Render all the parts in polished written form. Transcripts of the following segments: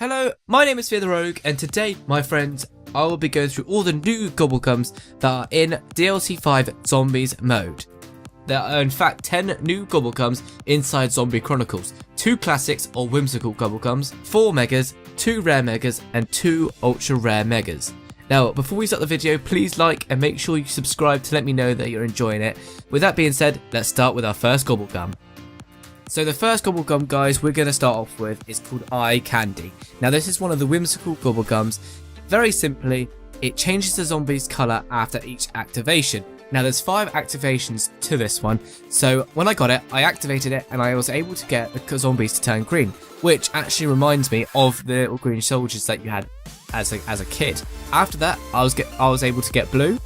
Hello, my name is Feartherogue, and today, my friends, I will be going through all the new Gobblegums that are in BLC5 Zombies mode. There are in fact 10 new Gobblegums inside Zombie Chronicles, 2 classics or whimsical Gobblegums, 4 megas, 2 rare megas, and 2 ultra rare megas. Now, before we start the video, please like and make sure you subscribe to let me know that you're enjoying it. With that being said, let's start with our first Gobblegum. So the first Gobblegum, guys, we're going to start off with is called Eye Candy. Now this is one of the whimsical Gobblegums. Very simply, it changes the zombie's colour after each activation. Now there's 5 activations to this one, so when I got it, I activated it and I was able to get the zombies to turn green, which actually reminds me of the little green soldiers that you had as a kid. After that, I was able to get blue,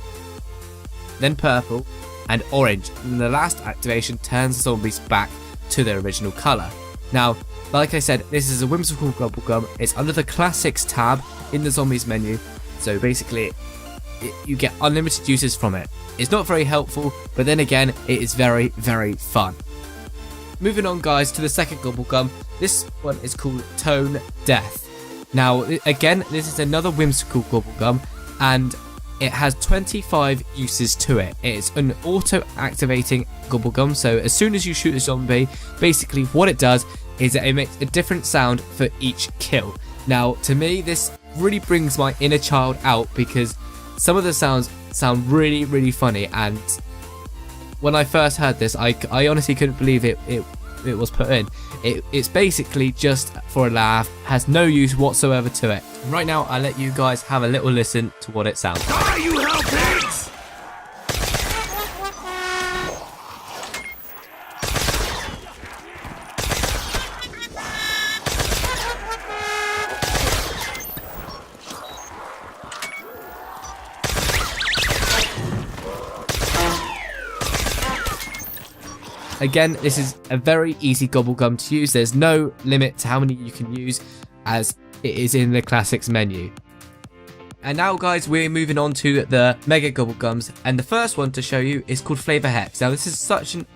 then purple, and orange, and the last activation turns the zombies back to their original colour. Now, like I said, this is a whimsical Gobblegum. It's under the classics tab in the zombies menu, so basically you get unlimited uses from it. It's not very helpful, but then again, it is very, very fun. Moving on, guys, to the second Gobblegum. This one is called Tone Death. Now, again, this is another whimsical Gobblegum, and it has 25 uses to it. It's an auto-activating Gobblegum, so as soon as you shoot a zombie, basically what it does is that it makes a different sound for each kill. Now, to me, this really brings my inner child out because some of the sounds sound really, really funny, and when I first heard this, I honestly couldn't believe it was put in. It's basically just for a laugh, has no use whatsoever to it. Right now, I'll let you guys have a little listen to what it sounds like. Are you helping? Again, this is a very easy Gobblegum to use. There's no limit to how many you can use as it is in the classics menu. And now, guys, we're moving on to the Mega Gobblegums, and the first one to show you is called Flavor Hex. Now this is such an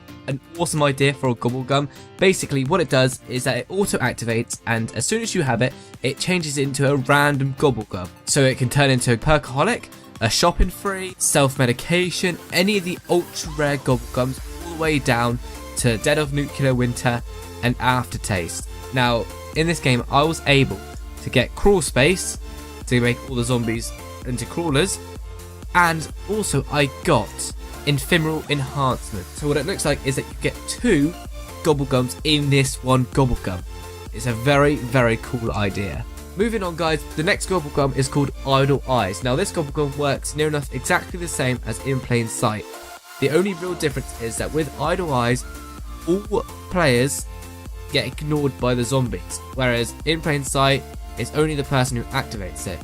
awesome idea for a Gobblegum. Basically what it does is that it auto activates, and as soon as you have it, it changes into a random Gobblegum. So it can turn into a Perkaholic, a Shopping Free, Self-Medication, any of the ultra rare Gobblegums, all the way down to Dead of Nuclear Winter and Aftertaste. Now in this game, I was able to get Crawl Space to make all the zombies into crawlers, and also I got Ephemeral Enhancement. So what it looks like is that you get 2 Gobblegums in this one Gobblegum. It's a very, very cool idea. Moving on, guys, the next Gobblegum is called Idle Eyes. Now this Gobblegum works near enough exactly the same as In Plain Sight. The only real difference is that with Idle Eyes, all players get ignored by the zombies, whereas In Plain Sight, it's only the person who activates it.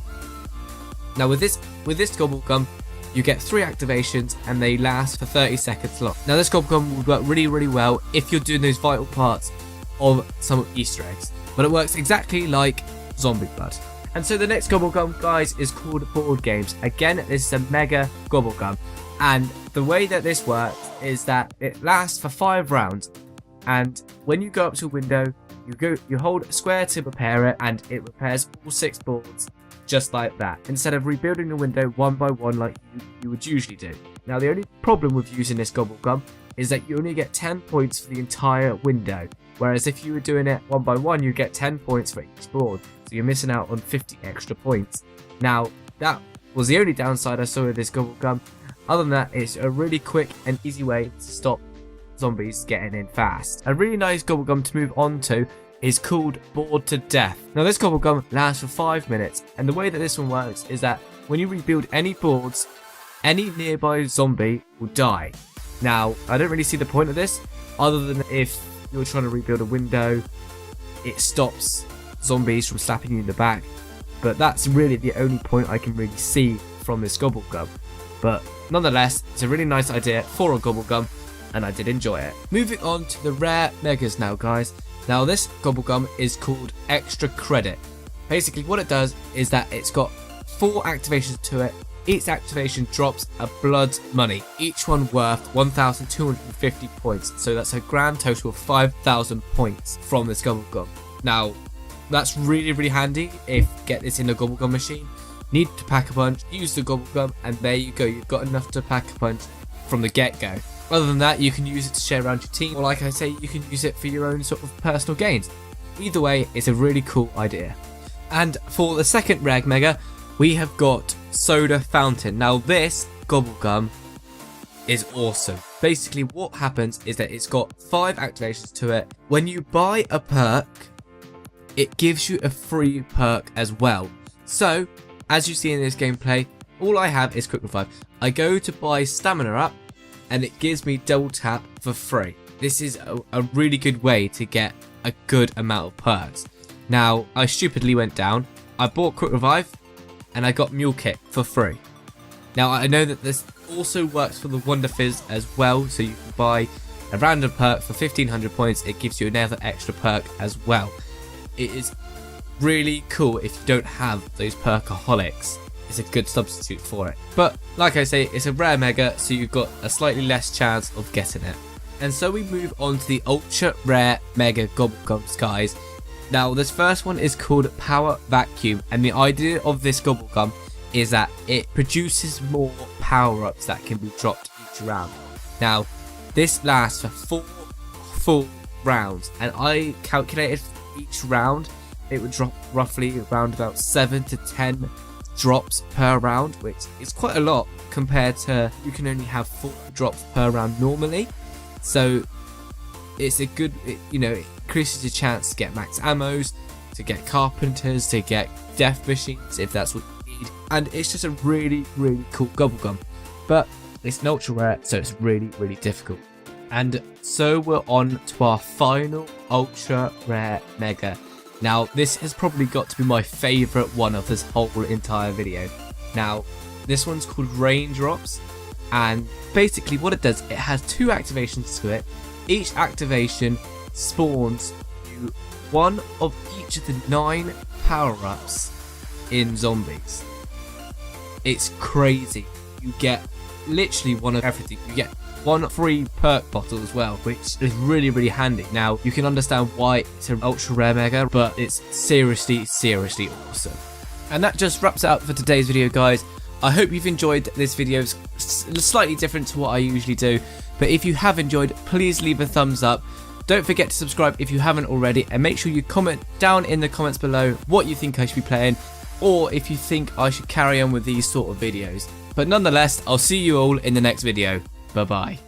Now with this Gobblegum, you get 3 activations and they last for 30 seconds long. Now this Gobblegum would work really, really well if you're doing those vital parts of some Easter eggs, but it works exactly like Zombie Blood. And so the next Gobblegum, guys, is called Board Games. Again, this is a Mega Gobblegum, and the way that this works is that it lasts for 5 rounds, and when you go up to a window, you hold square to repair it, and it repairs all 6 boards just like that, instead of rebuilding the window one by one like you would usually do. Now the only problem with using this Gobblegum is that you only get 10 points for the entire window, whereas if you were doing it one by one, you get 10 points for each board, so you're missing out on 50 extra points. Now that was the only downside I saw with this Gobblegum. Other than that, it's a really quick and easy way to stop zombies getting in fast. A really nice Gobblegum to move on to is called Bored to Death. Now this Gobblegum lasts for 5 minutes, and the way that this one works is that when you rebuild any boards, any nearby zombie will die. Now I don't really see the point of this, other than if you're trying to rebuild a window, it stops zombies from slapping you in the back, but that's really the only point I can really see from this Gobblegum. But nonetheless, it's a really nice idea for a Gobblegum, and I did enjoy it. Moving on to the rare megas now, guys. Now this Gobblegum is called Extra Credit. Basically what it does is that it's got 4 activations to it. Each activation drops a blood money, each one worth 1,250 points. So that's a grand total of 5,000 points from this Gobblegum. Now that's really handy if get this in a Gobblegum machine. Need to pack a punch, use the Gobblegum, and there you go, you've got enough to pack a punch from the get-go. Other than that, you can use it to share around your team, or like I say, you can use it for your own sort of personal gains. Either way, it's a really cool idea. And for the second rare mega, we have got Soda Fountain. Now this Gobblegum is awesome. Basically what happens is that it's got 5 activations to it. When you buy a perk, it gives you a free perk as well. So as you see in this gameplay, all I have is Quick Revive. I go to buy Stamina Up and it gives me double tap for free. This is a really good way to get a good amount of perks. Now I stupidly went down, I bought Quick Revive and I got Mule Kick for free. Now I know that this also works for the Wonder Fizz as well, so you can buy a random perk for 1500 points, it gives you another extra perk as well. It is really cool if you don't have those perkaholics. It's a good substitute for it. But like I say, it's a rare mega, so you've got a slightly less chance of getting it. And so we move on to the ultra rare mega Gobblegums, guys. Now this first one is called Power Vacuum, and the idea of this Gobblegum is that it produces more power-ups that can be dropped each round. Now this lasts for 4 full rounds, and I calculated each round it would drop roughly around about 7 to 10 drops per round, which is quite a lot compared to you can only have 4 drops per round normally. So it's a good, it increases your chance to get max ammos, to get carpenters, to get death machines if that's what you need, and it's just a really cool Gobblegum. But it's an ultra rare, so it's really difficult. And so we're on to our final ultra rare mega. Now this has probably got to be my favourite one of this whole entire video. Now this one's called Raindrops, and basically what it does, it has 2 activations to it. Each activation spawns you one of each of the 9 power-ups in zombies. It's crazy. You get literally one of everything. You get 1 free perk bottle as well, which is really handy. Now you can understand why it's an ultra rare mega, but it's seriously awesome. And that just wraps it up for today's video, guys. I hope you've enjoyed this video. It's slightly different to what I usually do, but if you have enjoyed, please leave a thumbs up. Don't forget to subscribe if you haven't already, and make sure you comment down in the comments below what you think I should be playing, or if you think I should carry on with these sort of videos. But nonetheless, I'll see you all in the next video. Bye bye.